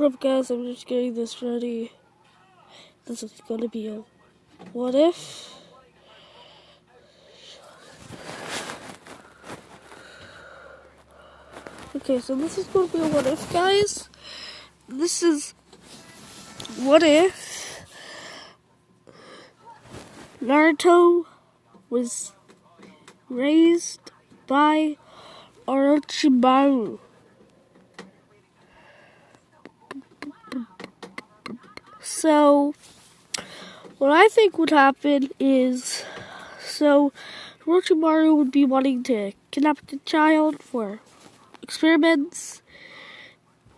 What up, guys? I'm just getting this ready. This is gonna be a what if. Okay, so this is gonna be a what if, guys. This is what if Naruto was raised by Orachimaru. So, what I think would happen is, Orochimaru would be wanting to kidnap the child for experiments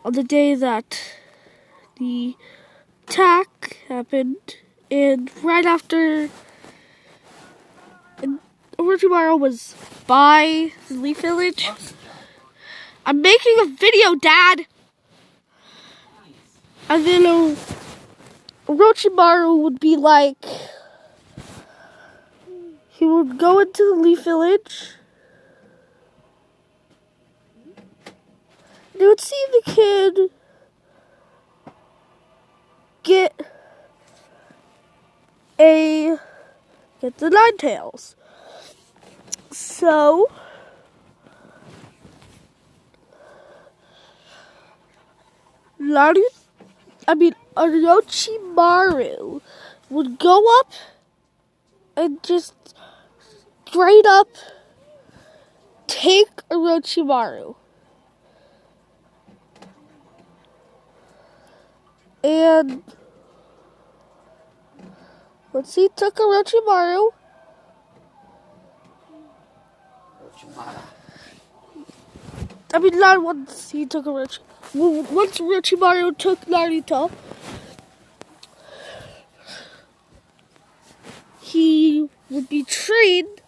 on the day that the attack happened, and right after Orochimaru was by the Leaf Village. I'm making a video, Dad! And then Orochimaru would be like, he would go into the Leaf Village. You would see the kid get the Nine Tails. So Orochimaru would go up and just straight up take Orochimaru. And once he took Orochimaru, not once he took Orochimaru. Once Orochimaru took Naruto, he would be trained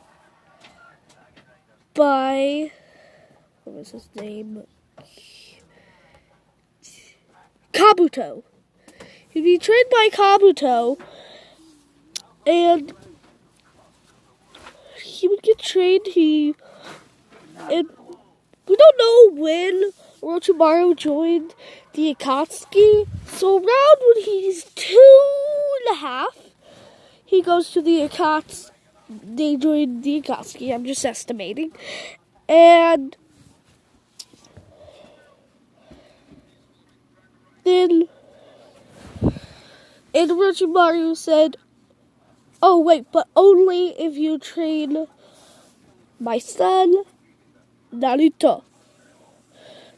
by, what was his name? Kabuto. He'd be trained by Kabuto, and he would get trained. And we don't know when Orochimaru joined the Akatsuki. So around when he's 2.5, he goes to the Akatsuki. They joined the Akatsuki. I'm just estimating, and then Orochimaru said, "Oh wait, but only if you train my son, Naruto."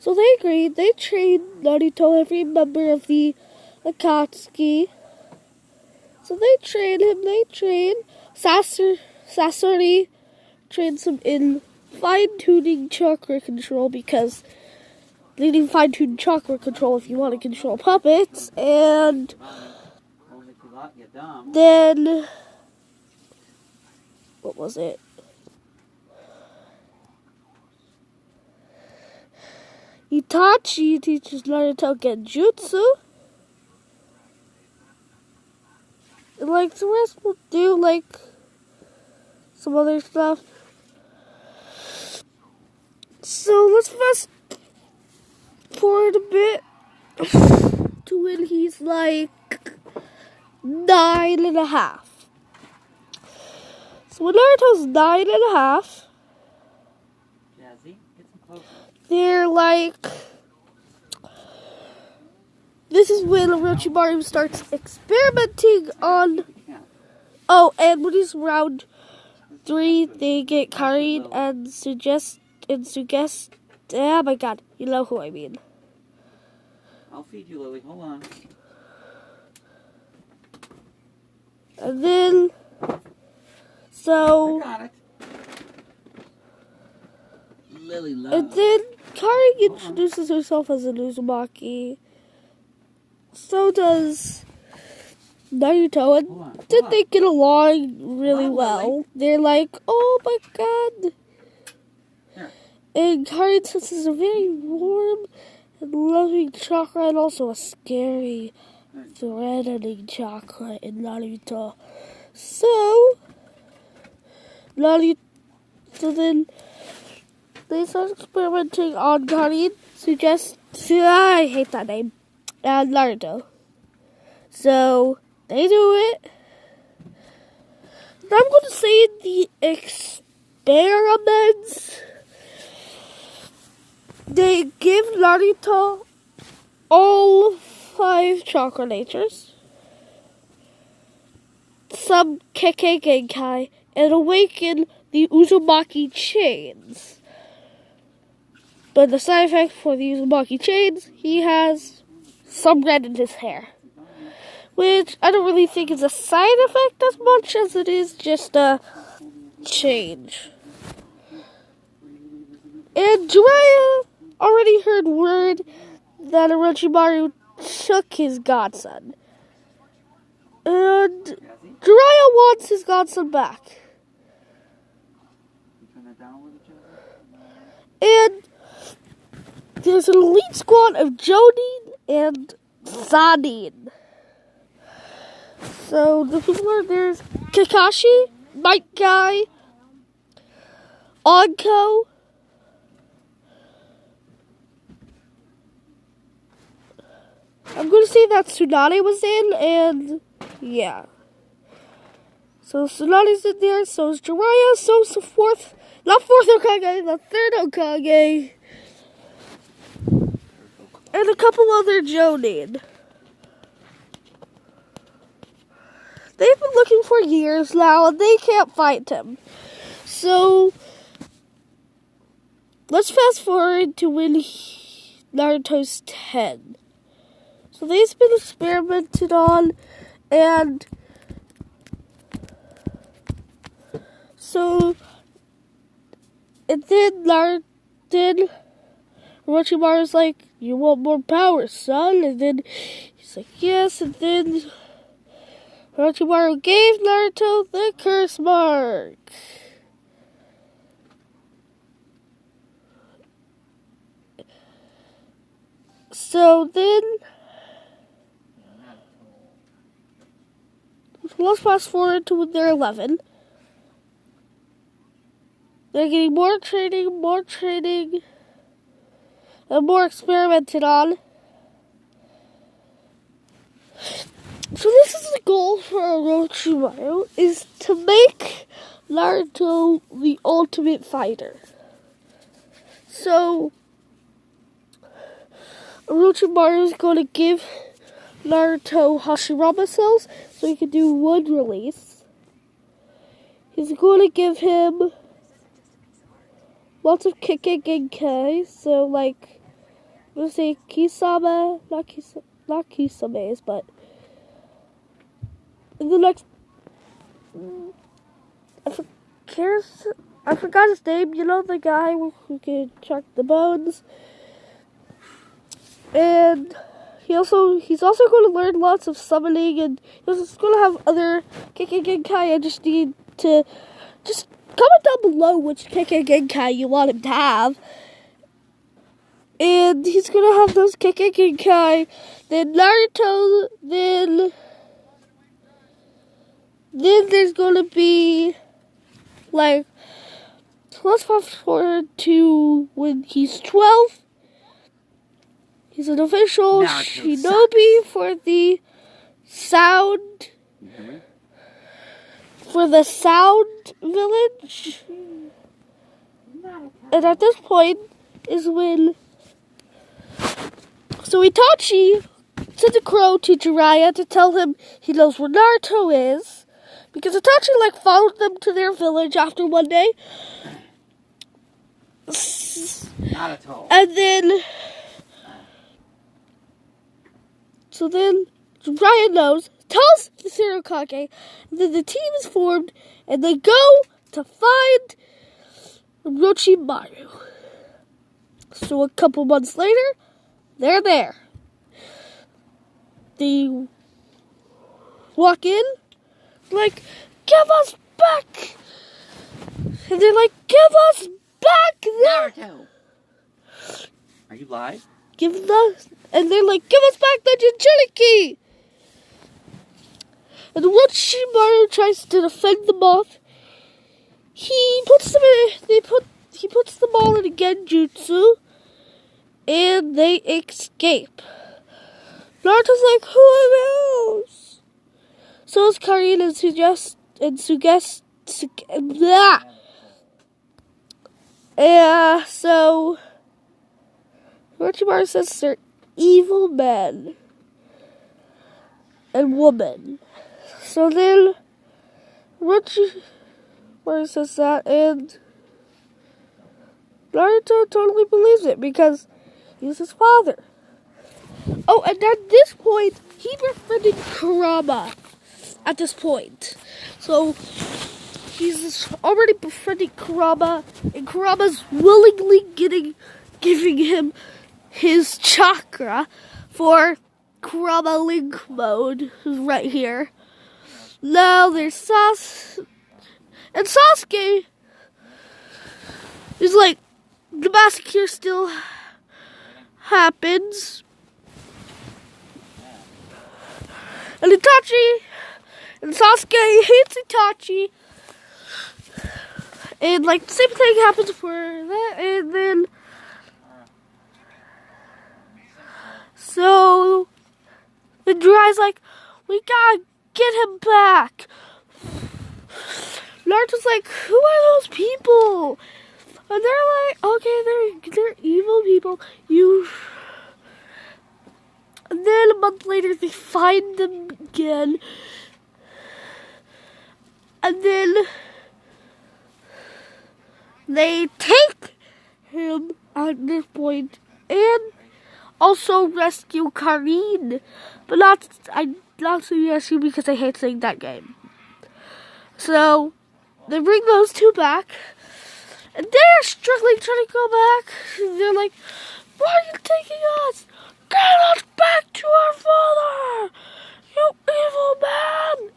So they agreed. They trained Naruto, every member of the Akatsuki. So they trained him. They trained Sasori trains him in fine-tuning chakra control, because they need fine-tuned chakra control if you want to control puppets. And then, what was it? Itachi teaches Naruto Genjutsu. And the rest will do some other stuff. So let's fast forward a bit to when he's 9.5. So when Naruto's 9.5, they're this is when Orochimaru starts experimenting on. Oh, and when he's around 3, they get Karin and Suggest. Oh my God, you know who I mean. I'll feed you, Lily. Hold on. And then, I got it. Lily loves. And then Karin introduces herself as an Uzumaki. So does Naruto, and then they get along really well. They're like, "Oh my God." Here. And Karin senses a very warm and loving chakra, and also a scary, threatening chakra in Naruto. So then they start experimenting on Karin. I hate that name. and Naruto. So they do it. And I'm going to say the experiments. They give Naruto all 5 chakra natures, some Kekkei Genkai, and awaken the Uzumaki chains. But the side effect for the Uzumaki chains, he has some red in his hair. Which I don't really think is a side effect as much as it is just a change. And Jiraiya already heard word that Orochimaru took his godson. And Jiraiya wants his godson back. And there's an elite squad of Jonin and Sanin. So the people are there's Kakashi, Might Guy, Onko, I'm going to say that Tsunade was in, and yeah. So Tsunade's in there, so is Jiraiya, so is the fourth Hokage, the third Hokage, and a couple other Jonin. They've been looking for years now, and they can't find him. So, let's fast forward to when Naruto's 10. So they've been experimented on, and so, and then Orochimaru's like, you want more power, son? And then he's like, yes, and then Orochimaru gave Naruto the curse mark. So then, let's fast forward to when they're 11. They're getting more training, and more experimented on. So this is the goal for Orochimaru, is to make Naruto the ultimate fighter. So Orochimaru is going to give Naruto Hashirama cells so he can do one release. He's going to give him lots of Kekkei Genkai, so like, I'm going to say Kisame, not Kisame's, but in the next, I forgot his name, you know, the guy who can check the bones. And he's also going to learn lots of summoning, and he's going to have other Kekkei Genkai. I just need to just comment down below which Kekkei Genkai you want him to have. And he's going to have those Kekkei Genkai. Then Naruto, then there's going to be, like, let's fast forward to when he's 12. He's an official shinobi for the sound village. And at this point is when, so Itachi sent a crow to Jiraiya to tell him he knows where Naruto is, because Itachi followed them to their village after one day. Naruto. And then, so then Jiraiya knows, tells the Tsurukage, and then the team is formed, and they go to find Orochimaru. So a couple months later, they're there. They walk in, like, give us back! And they're like, give us back! Naruto! Are you live? And they're like, give us back the Jinchuriki! And Orochimaru tries to defend them off. He puts them all in a genjutsu, and they escape. Naruto's like, who knows? So is Karin and blah. Yeah, so Orochimaru says they're evil men and woman. So then Orochimaru says that, and Naruto totally believes it because he's his father. Oh, and at this point, he befriended Kurama. At this point, so he's already befriending Kurama, and Kurama's willingly giving him his chakra for Kurama Link mode, who's right here. Now there's and Sasuke is like, the massacre still happens, and Itachi and Sasuke hates Itachi, and like the same thing happens for that, and then so the Jiraiya's like, we gotta get him back. Naruto's like, who are those people? And they're like, okay, they're evil people. And then a month later, they find them again. And then they take him at this point and also rescue Karin. But not to rescue because I hate saying that game. So they bring those two back. And they're struggling trying to go back. And they're like, why are you taking us? Get us back to our father! You evil man!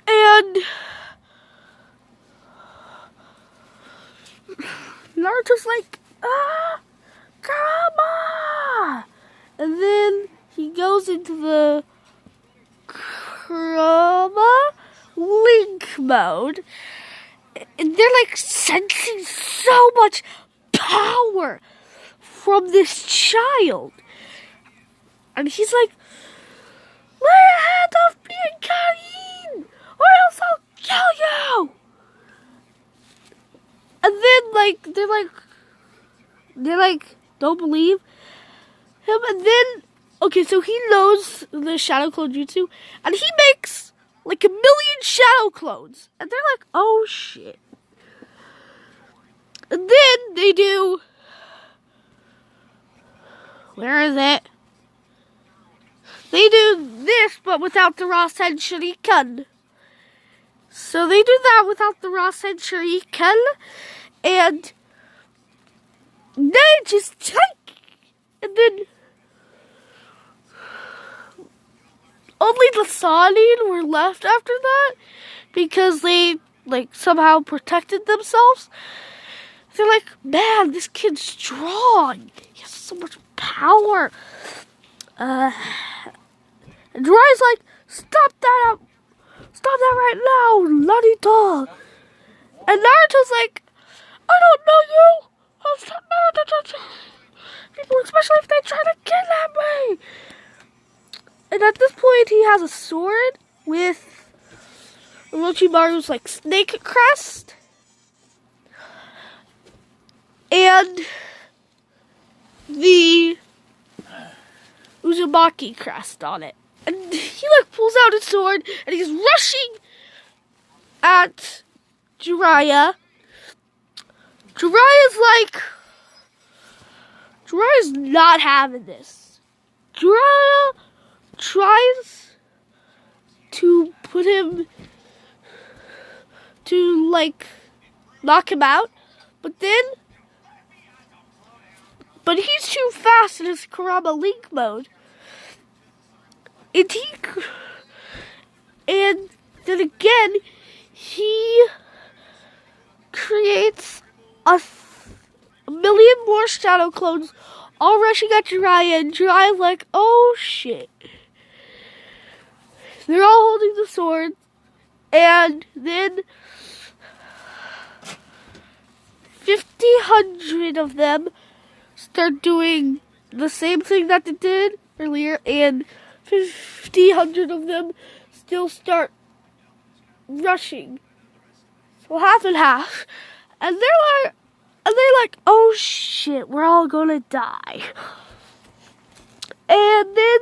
And Naruto's like, Kurama! And then he goes into the Kurama Link mode. And they're like sensing so much power from this child. And he's like, lay your hands off me and Karin, or else I'll kill you. And then they're like, don't believe him. And then, okay, so he knows the shadow clone jutsu, and he makes like 1 million shadow clones. And they're like, oh shit. And then they do, where is it? They do this, but without the Rasen Shuriken. So they do that without the Rasen Shuriken, and they just take, and then only the Sannin were left after that, because they, like, somehow protected themselves. They're like, man, this kid's strong. He has so much power. And Jiraiya's like, stop that right now, Naruto. And Naruto's like, I don't know you. I'll stop people, especially if they try to kidnap me. And at this point, he has a sword with Orochimaru's like snake crest and the Uzumaki crest on it. And he like pulls out his sword and he's rushing at Jiraiya. Jiraiya's not having this. Jiraiya tries to put him to like knock him out, but he's too fast in his Kurama Link mode. And then again, he creates a million more shadow clones, all rushing at Jiraiya, and Jiraiya's like, oh shit. They're all holding the swords, and then 100 of them start doing the same thing that they did earlier, and 100 of them still start rushing. So half and half. And they're like, oh shit, we're all gonna die. And then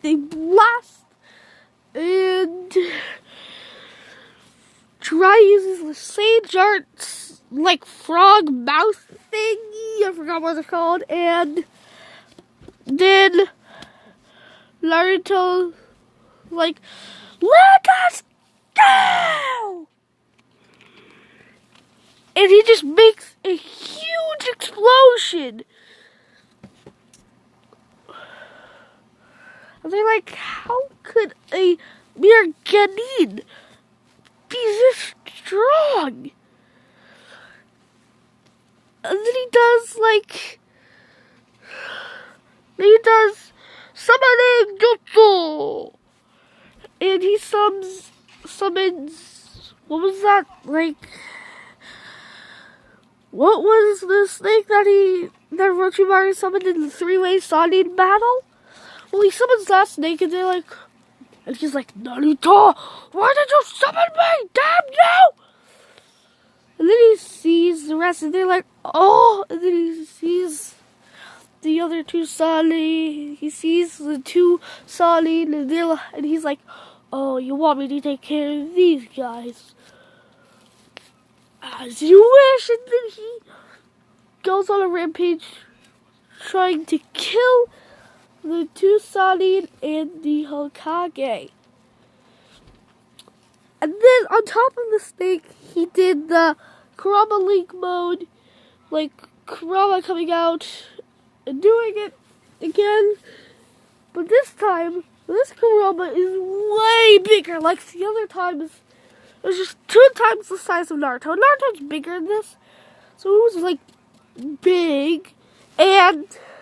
they blast and try using the sage arts, like frog mouth thingy, I forgot what it's called, and then Naruto like, let us go! And he just makes a huge explosion. And they're like, how could a mere Ganin be this strong? And then he does summoning jutsu. And he summons, what was that, like, what was the snake that Orochimaru summoned in the three-way Sannin battle? Well, he summons that snake, and and he's like, Naruto, why did you summon me? Damn you! And then he sees the rest, and they're like, oh, and then he sees the other two Sannin, he sees the two Sannin, and he's like, oh, you want me to take care of these guys? As you wish. And then he goes on a rampage trying to kill the two Sannin and the Hokage. And then on top of the snake, he did the Kurama Link mode, like Kurama coming out and doing it again. But this time, this Kurama is way bigger. Like the other times, it was just 2 times the size of Naruto. Naruto's bigger than this, so it was like big.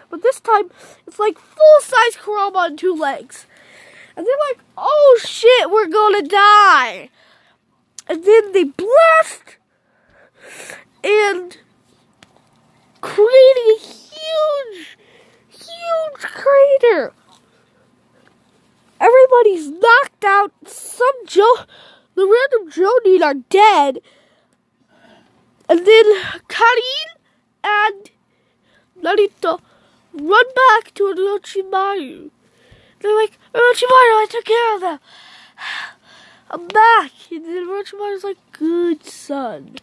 But this time, it's like full-size Kurama on 2 legs. And they're like, oh shit, we're gonna die. And then they blast and creating a huge crater. Everybody's knocked out. The random Jonin are dead. And then Karin and Naruto run back to Orochimaru. They're like, Orochimaru, I took care of them. I'm back. And then Orochimaru's like, good son.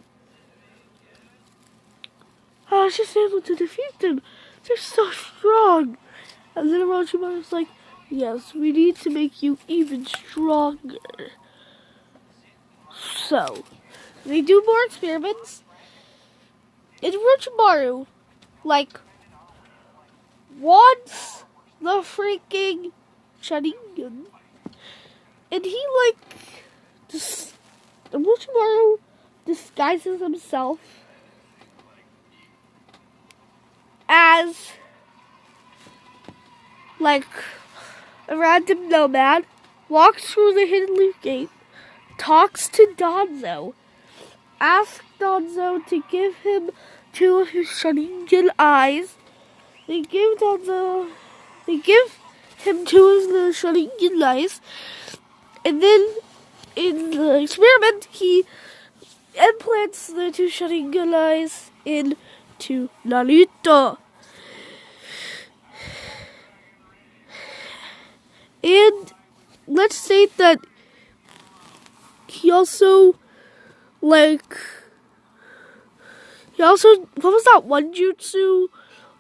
I was just able to defeat them. They're so strong. And then Orochimaru's like, yes, we need to make you even stronger. So, they do more experiments. And Orochimaru, like, wants the freaking Sharingan. And he, Orochimaru disguises himself as, like, a random nomad, walks through the hidden leaf gate, talks to Danzo, asks Danzo to give him 2 of his Sharingan eyes. They give him 2 of the Sharingan eyes, and then in the experiment, he implants the 2 Sharingan eyes into Naruto. And let's say that he also, what was that one jutsu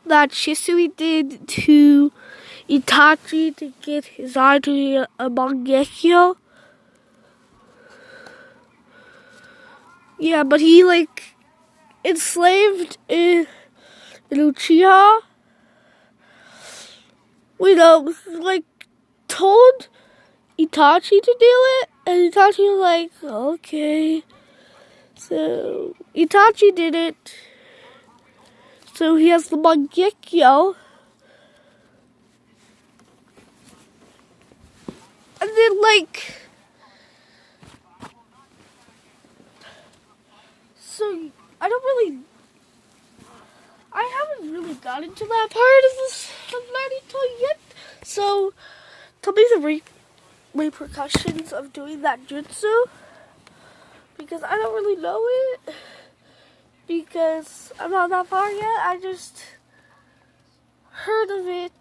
that Shisui did to Itachi to get his eye to be a Mangekyo? Yeah, but he, enslaved an Uchiha. Told Itachi to do it, and Itachi was like, okay. So, Itachi did it. So, he has the Mangekyo. And then, haven't gotten to that part of this of Naruto yet. So tell me the repercussions of doing that jutsu, because I don't really know it, because I'm not that far yet. I just heard of it,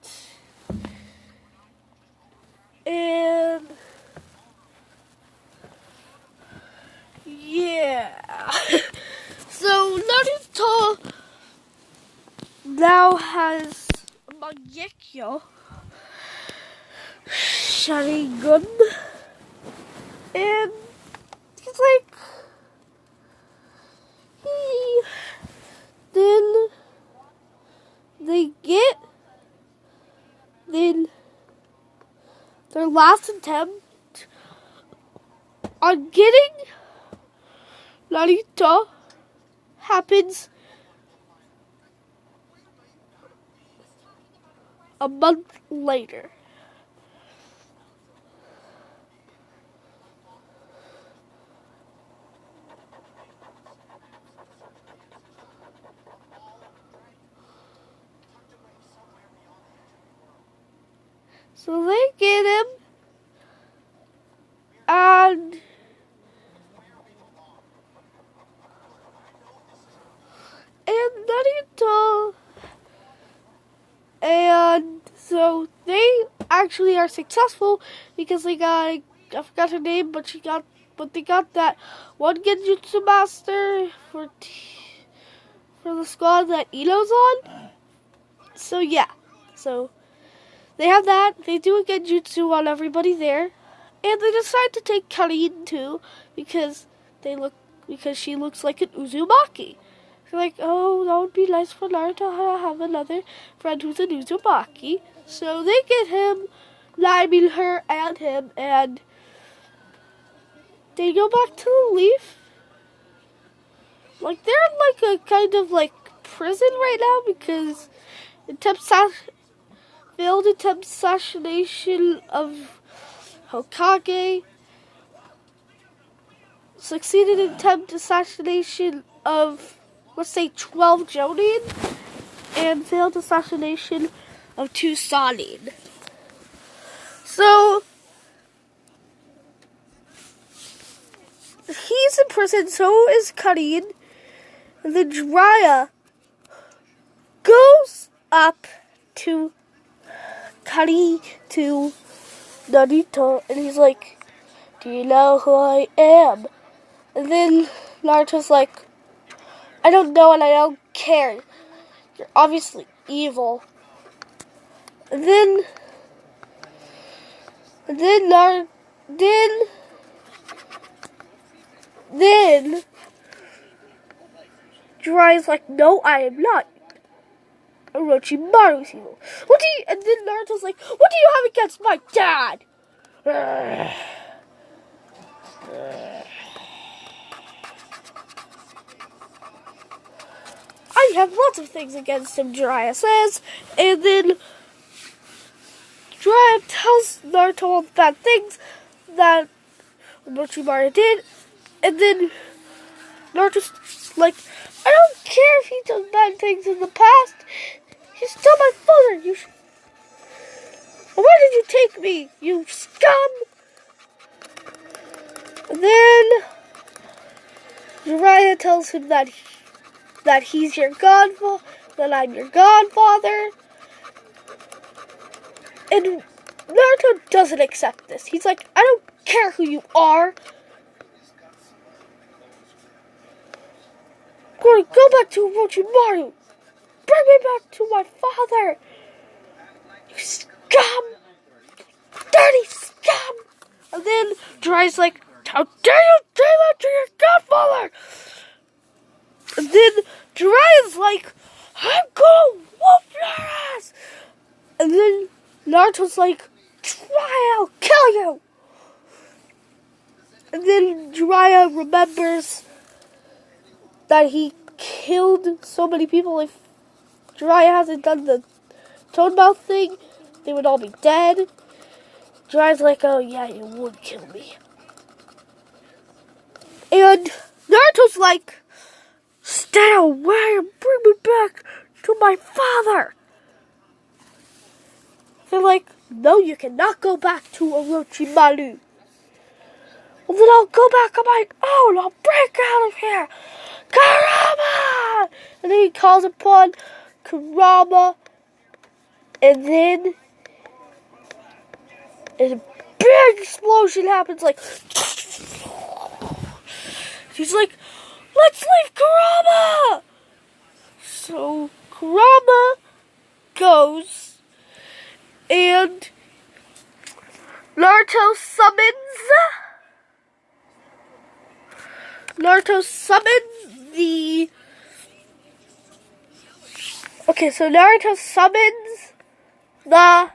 and yeah. So Naruto now has a Mangekyo Sharingan, and he's like, then their last attempt on getting Naruto happens a month later. So they get him, and Naruto, and so they actually are successful because they got, I forgot her name, but they got that one Genjutsu master for the squad that Ito's on. So yeah, so they have that. They do a Genjutsu on everybody there, and they decide to take Karin too because she looks like an Uzumaki. They're like, oh, that would be nice for Naruto to have another friend who's an Uzumaki. So they get him, her and him, and they go back to the Leaf. Like, they're in like a kind of like prison right now because failed attempt assassination of Hokage, succeeded attempt assassination of, let's say, 12 Jonin, and failed assassination of 2 Sanin. So he's in prison, so is Karin, and then Jiraiya goes up to Naruto, and he's like, do you know who I am? And then Naruto's like, I don't know and I don't care. You're obviously evil. And then Jiraiya's like, no, I am not. Orochimaru's evil. And then Naruto's like, what do you have against my dad? I have lots of things against him, Jiraiya says. And then Jiraiya tells Naruto all the bad things that Orochimaru did. And then Naruto's like, I don't care if he does bad things in the past. He's still my father. Where did you take me, you scum? And then Jiraiya tells him that he's your godfather, that I'm your godfather. And Naruto doesn't accept this. He's like, I don't care who you are. I'm going to go back to Orochimaru. Bring me back to my father. You scum. Dirty scum. And then Jiraiya's like, how dare you say that to your godfather? And then Jiraiya's like, I'm gonna whoop your ass. And then Naruto's like, Jiraiya, I'll kill you. And then Jiraiya remembers that he killed so many people. If Jiraiya hasn't done the toad mouth thing, they would all be dead. Jiraiya's like, oh yeah, you would kill me. And Naruto's like, stay away and bring me back to my father. They're like, no, you cannot go back to Orochimaru. Well, then I'll go back on my own. I'll break out of here. Kurama! And then he calls upon Kurama. And then a big explosion happens. Like, he's like, let's leave Kurama! So Kurama goes, and Naruto summons the... Okay, so Naruto summons the...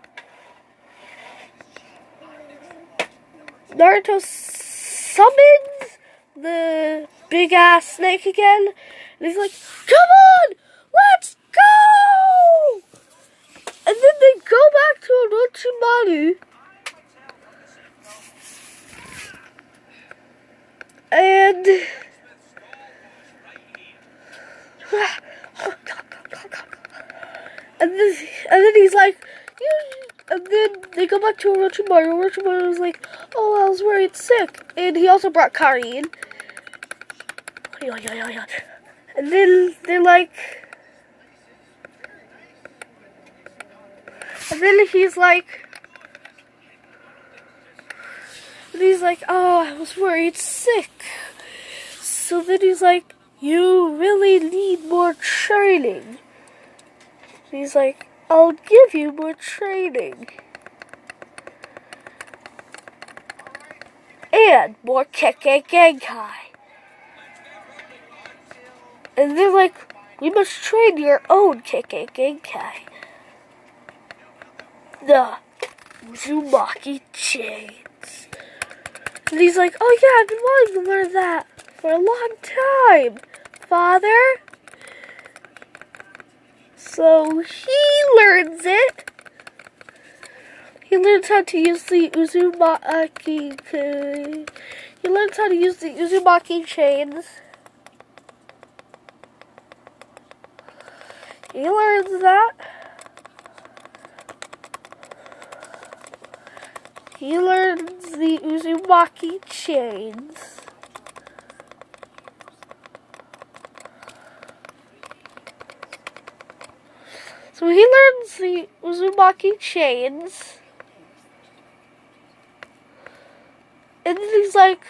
Naruto summons the big-ass snake again, and he's like, come on, let's go! And then they go back to Orochimaru, and then he's like, and then they go back to Orochimaru. Orochimaru was like, oh, I was worried sick. And he also brought Kari in. And then they're like, and then he's like, oh, I was worried sick. So then he's like, you really need more training. He's like, I'll give you more training. And more Kekkei Genkai. And they're like, we must train your own Kekkei Genkai. The Uzumaki chains. And he's like, oh yeah, I've been wanting to learn that for a long time, Father. So he learns it. He learns how to use the Uzumaki. He learns how to use the Uzumaki chains. He learns that. He learns the Uzumaki chains. So he learns the Uzumaki chains. And then he's like,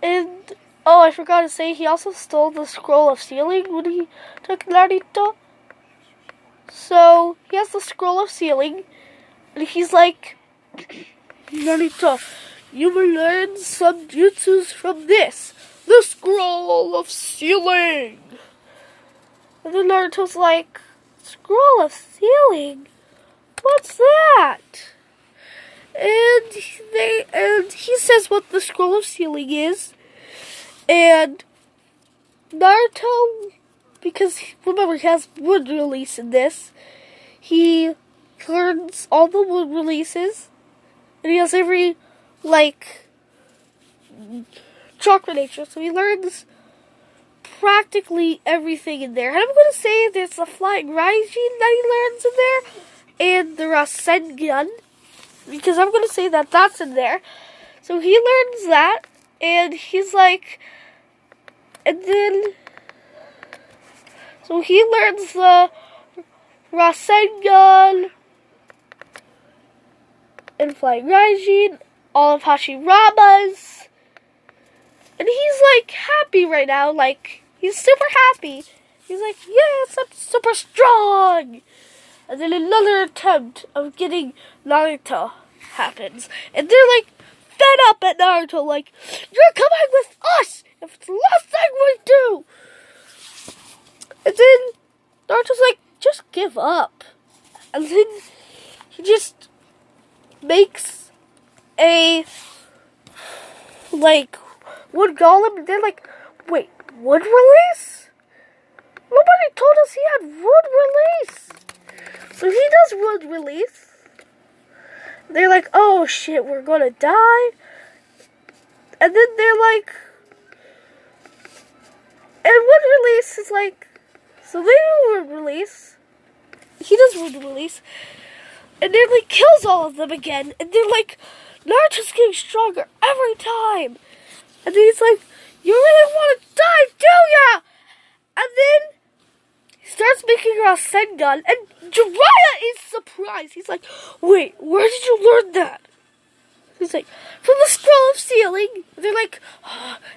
and, oh, I forgot to say, he also stole the scroll of sealing when he took Naruto. So, he has the scroll of sealing, and he's like, Naruto, you will learn some jutsus from this, the scroll of sealing. And then Naruto's like, scroll of sealing? What's that? And he says what the scroll of sealing is. And Naruto, because remember he has wood release in this, he learns all the wood releases, and he has every, like, chakra nature, so he learns practically everything in there. And I'm going to say there's the flying Raijin that he learns in there, and the Rasengan, because I'm going to say that that's in there. So he learns that, and he's like, and then, so he learns the Rasengan and Flying Raijin, all of Hashirama's, and he's like happy right now, like he's super happy. He's like, yes, I'm super strong. And then another attempt of getting Naruto happens, and they're like fed up at Naruto, like, you're coming with us if it's the last thing we do. And then Naruto's like, just give up. And then he just makes a, like, wood golem, and they're like, wait, wood release? Nobody told us he had wood release. So he does wood release. They're like, oh shit, we're gonna die. And then they're like, one release is like, so they do one release. He does one release, and nearly kills all of them again. And they're like, Naruto's getting stronger every time. And then he's like, you really want to die, do ya? And then he starts making a Rasengan, and Jiraiya is surprised. He's like, wait, where did you learn that? He's like, from the scroll of sealing. They're like,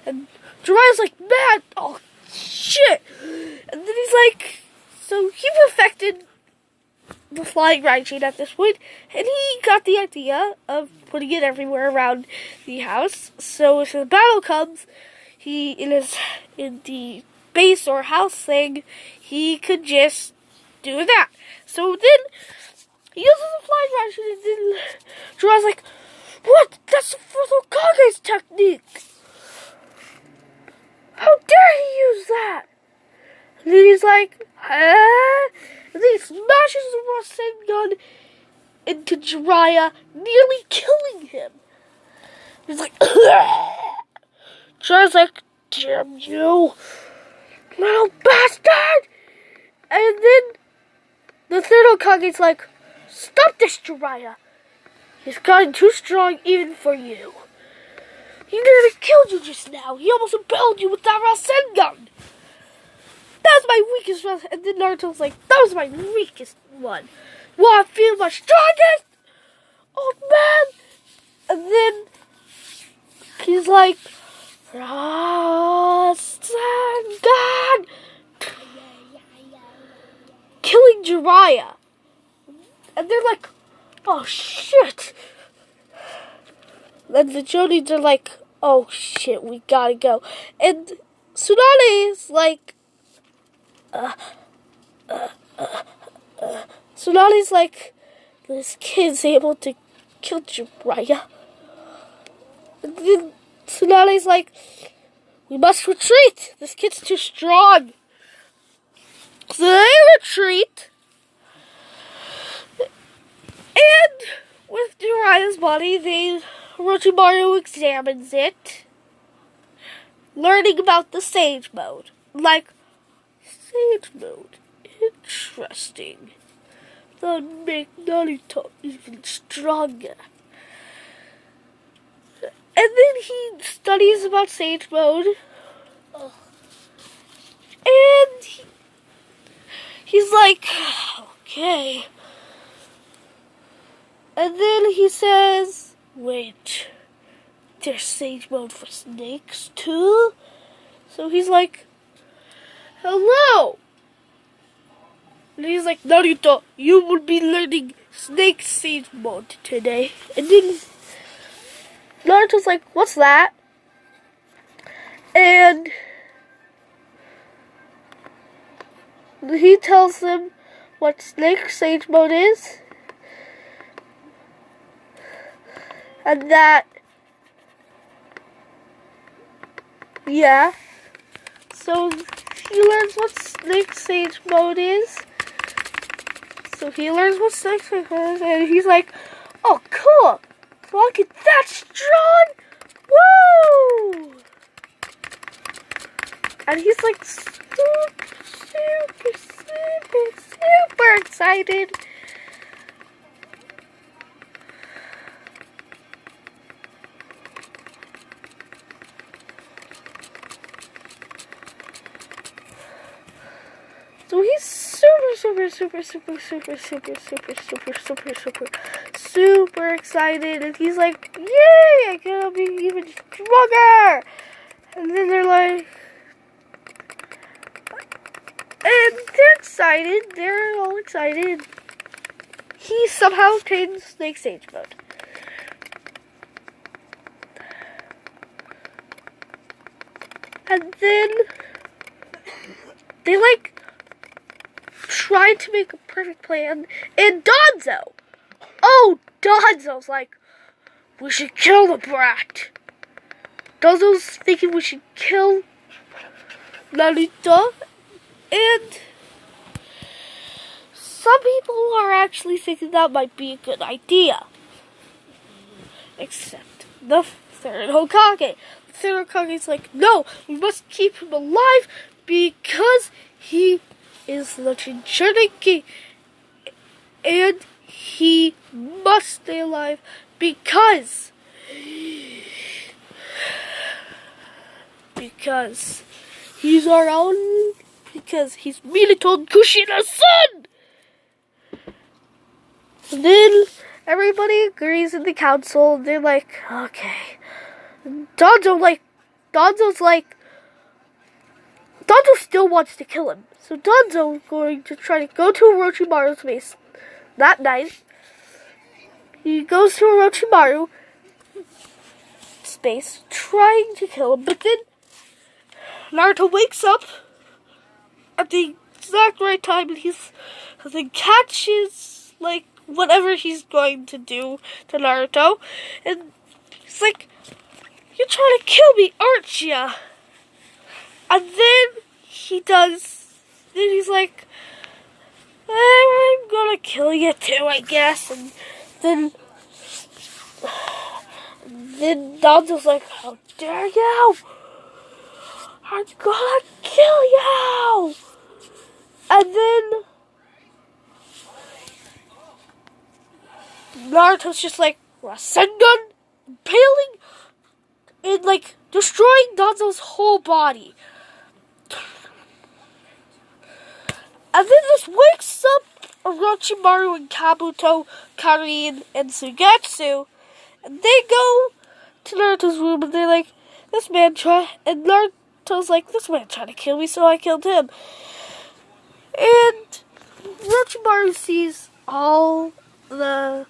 and Jiraiya's like, man, oh shit. And then he's like, so he perfected the flying Raijin at this point, and he got the idea of putting it everywhere around the house. So if the battle comes, he in the base or house thing, he could just do that. So then he uses the flying Raijin, and then Jiraiya's like, what? That's the Hokage's technique. How dare he use that? And then he's like, huh? And then he smashes the Rasengan into Jiraiya, nearly killing him. He's like, Jiraiya's like, damn you, little bastard! And then the third Hokage's like, stop this, Jiraiya. He's gotten too strong even for you. He nearly killed you just now. He almost impaled you with that Rasengan. That was my weakest one. And then Naruto's like, that was my weakest one. Want to feel my strongest? Oh, man. And then he's like, Rasengan. Killing Jiraiya. And they're like, oh, shit. And the Jonins are like, oh, shit, we gotta go. And Tsunade's like, Tsunade's like, this kid's able to kill Jiraiya. And then Tsunade's like, we must retreat. This kid's too strong. So they retreat. And with Jiraiya's body, Orochimaru examines it, learning about the Sage Mode. Like, Sage Mode, interesting. That would make Naruto even stronger. And then he studies about Sage Mode, and he's like, okay. And then he says, wait, there's Sage Mode for snakes too? So he's like, hello. And he's like, Naruto, you will be learning Snake Sage Mode today. And then Naruto's like, what's that? And he tells him what Snake Sage Mode is. And that, yeah. So he learns what Snake Sage Mode is. So he learns what Snake Sage Mode is, and he's like, oh, cool. So I'll get that strong. Woo! And he's like super excited. So he's super excited, and he's like, yay, I gotta be even stronger. And then they're like, and they're all excited. He somehow obtains Snake Sage Mode. And then they like try to make a perfect plan, and Danzo's like, we should kill the brat. Danzo's thinking we should kill Naruto, and some people are actually thinking that might be a good idea. Except the third Hokage. The third Hokage's like, no, we must keep him alive because he is the Shinigami, and he must stay alive because he's our own, because he's Minato and Kushina's son. And then everybody agrees in the council. They're like, okay. Danzo still wants to kill him. So Danzo is going to try to go to Orochimaru's base that night. He goes to Orochimaru's base trying to kill him, but then Naruto wakes up at the exact right time, and he catches like whatever he's going to do to Naruto, and he's like, "You're trying to kill me, aren't ya?" And then he's like, I'm gonna kill you too, I guess. And then Danzo's like, how dare you? I'm gonna kill you! And then Naruto's just like, Rasengan, impaling, and like destroying Danzo's whole body. And then this wakes up Orochimaru and Kabuto, Karin, and Sugetsu. And they go to Naruto's room and they're like, and Naruto's like, this man tried to kill me, so I killed him. And Orochimaru sees all the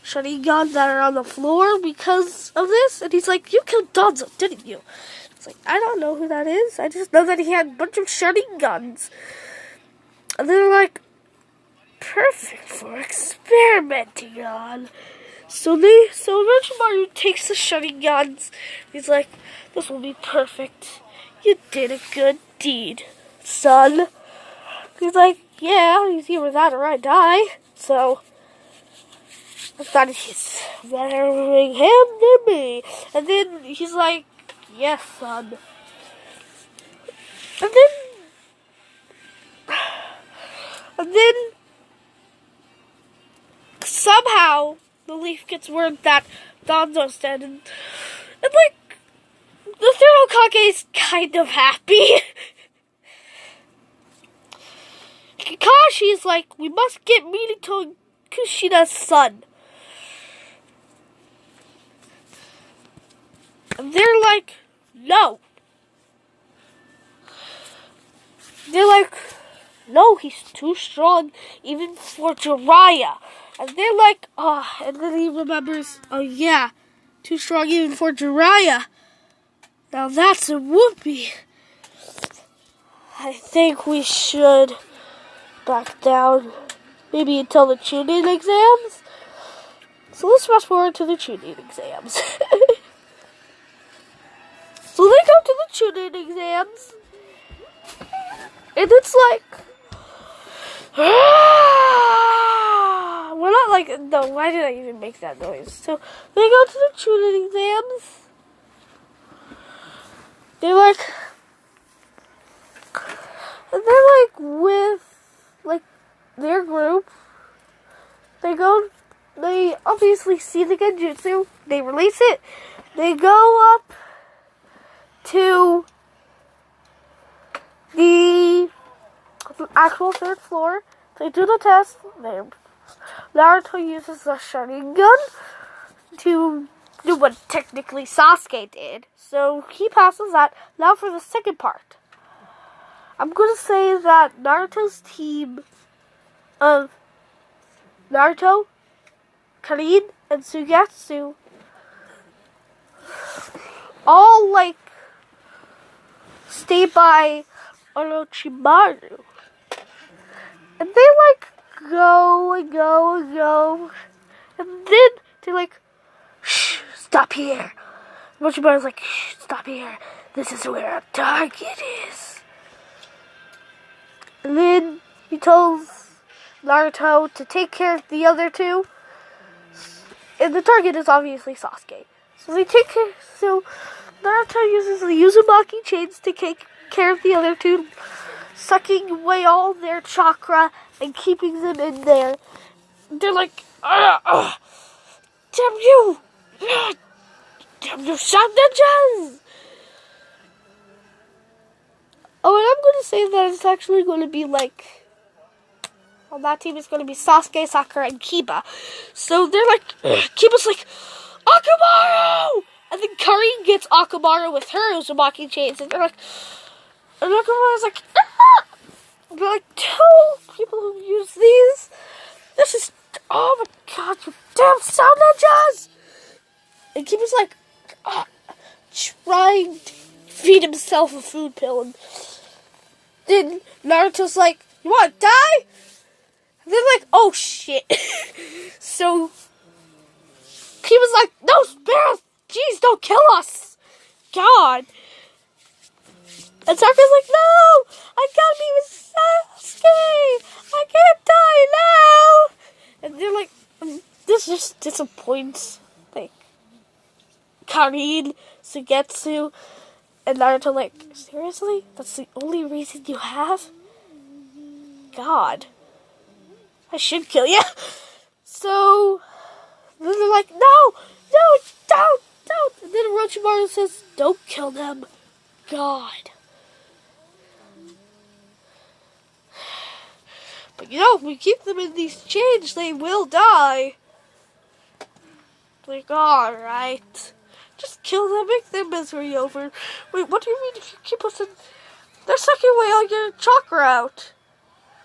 Sharingan that are on the floor because of this. And he's like, you killed Danzo, didn't you? It's like, I don't know who that is. I just know that he had a bunch of Sharingans. And they're like, perfect for experimenting on. So Orochimaru takes the Sharingans. He's like, this will be perfect. You did a good deed, son. He's like, yeah, he's either that or I die. So I thought he's better him than me. And then he's like, yes, son. And then somehow the leaf gets word that Danzo's dead, and like the third Hokage is kind of happy. Kakashi's like, we must get Minato and Kushina's son. And they're like, no. They're like, no, he's too strong, even for Jiraiya. And they're like, and then he remembers, oh yeah, too strong even for Jiraiya. Now that's a whoopee. I think we should back down, maybe until the Chunin exams. So let's fast forward to the Chunin exams. So they go to the Chunin exams, and it's like, we're not like, no, why did I even make that noise? So they go to the Chunin exams. They're like, and they're like with like their group. They obviously see the genjutsu. They release it. They go up to the actual third floor. They do the test. Naruto uses the Sharingan to do what technically Sasuke did. So he passes that. Now for the second part. I'm going to say that Naruto's team of Naruto, Karin, and Sugetsu all like stay by Orochimaru. And they like go and go and go. And then they're like, shh, stop here. Orochimaru's like, shh, stop here. This is where our target is. And then he tells Naruto to take care of the other two. And the target is obviously Sasuke. So Naruto uses the Uzumaki chains to take care of the other two, sucking away all their chakra and keeping them in there. They're like, damn you! Damn you, sound ninjas! Oh, and I'm going to say that it's actually going to be like, on that team it's going to be Sasuke, Sakura, and Kiba. So they're like, Kiba's like, Akamaru! And then Karin gets Akamaru with her Uzumaki chains, and they're like, and Akamaru's like, ah! They're like, two people who use these. This is, oh my god, you damn sound ninjas! And Kiba's like, trying to feed himself a food pill, and then Naruto's like, you want to die? And they're like, oh shit. So Kiba's like, no, spare us! Jeez, don't kill us! God. And Sakura's like, no! I gotta be with Sasuke! I can't die now! And they're like, this just disappoints, like, Karin, Sugetsu, and Naruto like, seriously? That's the only reason you have? God. I should kill you. So, then they're like, no, don't. And then Orochimaru says, don't kill them. God. But you know, if we keep them in these chains, they will die. Like, alright. Just kill them, make their misery over. Wait, what do you mean if you keep us in? They're sucking away all your chakra out.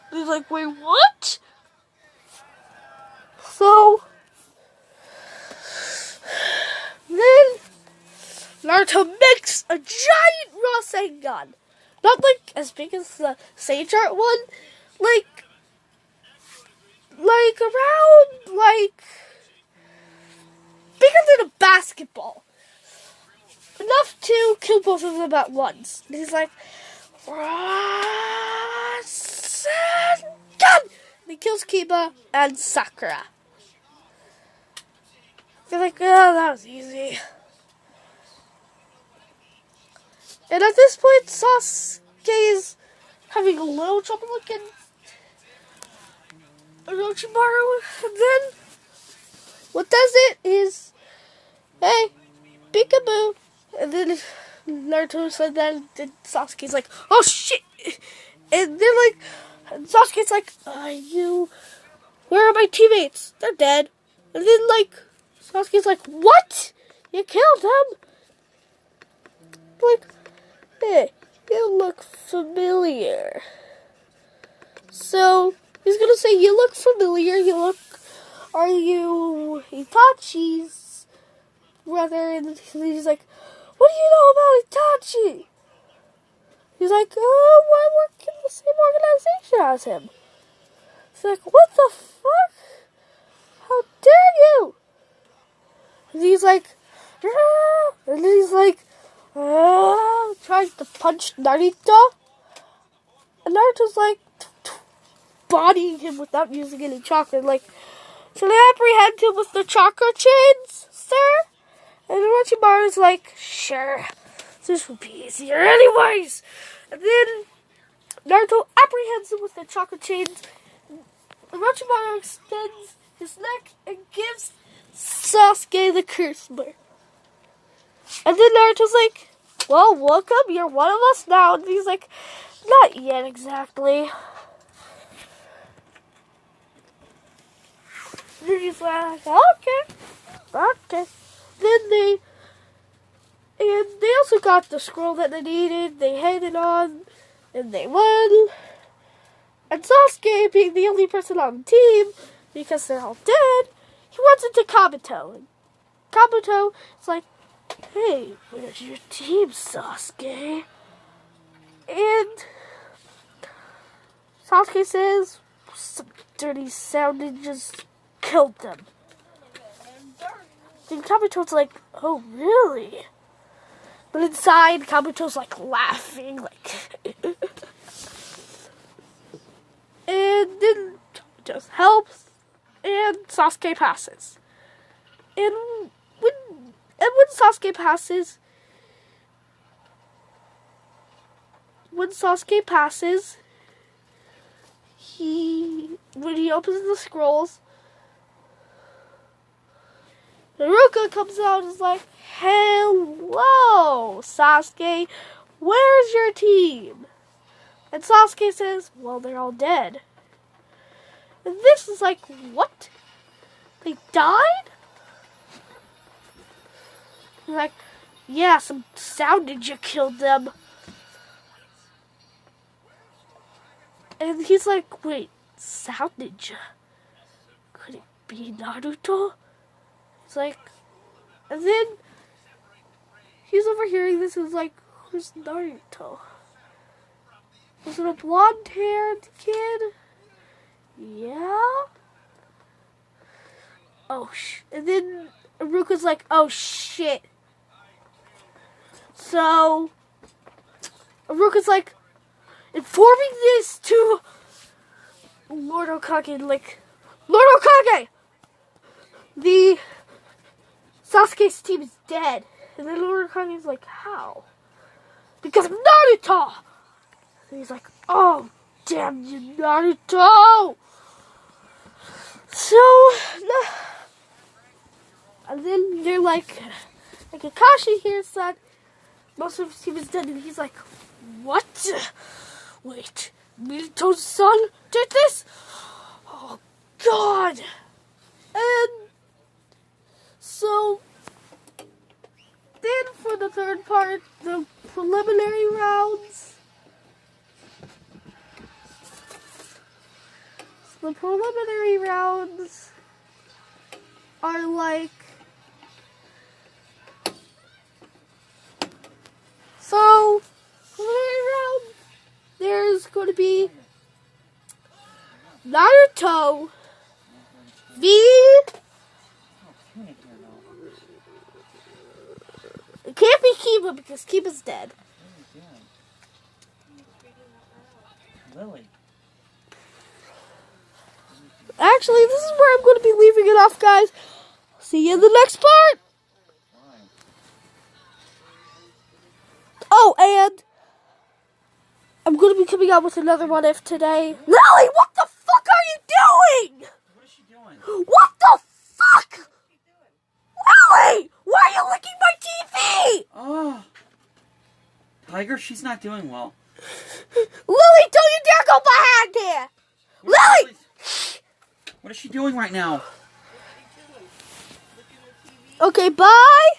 And he's like, wait, what? So, then Naruto makes a giant Rasengan. Not like as big as the Sage Art one. Like around, like, bigger than a basketball. Enough to kill both of them at once. And he's like, Rasengan! And he kills Kiba and Sakura. They're like, oh, that was easy. And at this point, Sasuke is having a little trouble looking Orochimaru. And then, what does it is, hey, peekaboo. And then Naruto said that, and Sasuke's like, oh shit. And they're like, and Sasuke's like, where are my teammates? They're dead. And then, like, Sasuke's like, what? You killed them? Like, hey, you look familiar. So, he's gonna say, you look familiar, are you Itachi's brother? And he's like, what do you know about Itachi? He's like, oh, I work in the same organization as him. He's like, what the fuck? How dare you? And he's like, ah! And then he's like, tries to punch Naruto. And Naruto's like, bodying him without using any chakra. Like, should I apprehend him with the chakra chains, sir? And Orochimaru's like, sure. This will be easier anyways. And then Naruto apprehends him with the chakra chains. Orochimaru extends his neck and gives Sasuke the curse mark. And then Naruto's like, well, welcome, you're one of us now. And he's like, not yet exactly. And he's like, okay. Then they also got the scroll that they needed. They handed on, and they won. And Sasuke, being the only person on the team, because they're all dead, he runs into Kabuto. And Kabuto is like, hey, where's your team, Sasuke? And Sasuke says, some dirty sound ninjas killed them. Then Kabuto's like, oh, really? But inside, Kabuto's like laughing, like. And then Kabuto helps, and Sasuke passes. And when Sasuke passes, when Sasuke passes, when he opens the scrolls, Naruto comes out and is like, "Hello, Sasuke, where's your team?" And Sasuke says, "Well, they're all dead." And this is like, what? They died? He's like, yeah, some sound ninja killed them. And he's like, wait, sound ninja? Could it be Naruto? He's like, and then he's overhearing this and is like, who's Naruto? Was it a blonde-haired kid? Yeah? Oh, and then Ruka's like, oh, shit. So, Ruka's like, informing this to Lord Hokage, like, Lord Hokage! The Sasuke's team is dead. And then Lord Hokage's like, how? Because of Naruto! And he's like, oh, damn you, Naruto! So, and then they're like Kakashi hears that most of his team is dead, and he's like, what? Wait, Minato's son did this? Oh, God! And so, then for the third part, the preliminary rounds. The preliminary rounds are like, so, preliminary round, there's going to be Naruto v. It can't be Kiba because Kiba's dead. Lily. Actually, this is where I'm going to be leaving it off, guys. See you in the next part. Oh, and I'm going to be coming out with another What If today. Lily, what the fuck are you doing? What is she doing? What the fuck? Lily, why are you licking my TV? Oh. Tiger, she's not doing well. Lily, don't you dare go behind here. Lily! What is she doing right now? Okay, bye.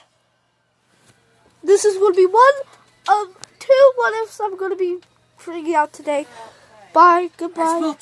This is going to be one of 2 What Ifs I'm going to be bringing out today. Bye, goodbye, bye.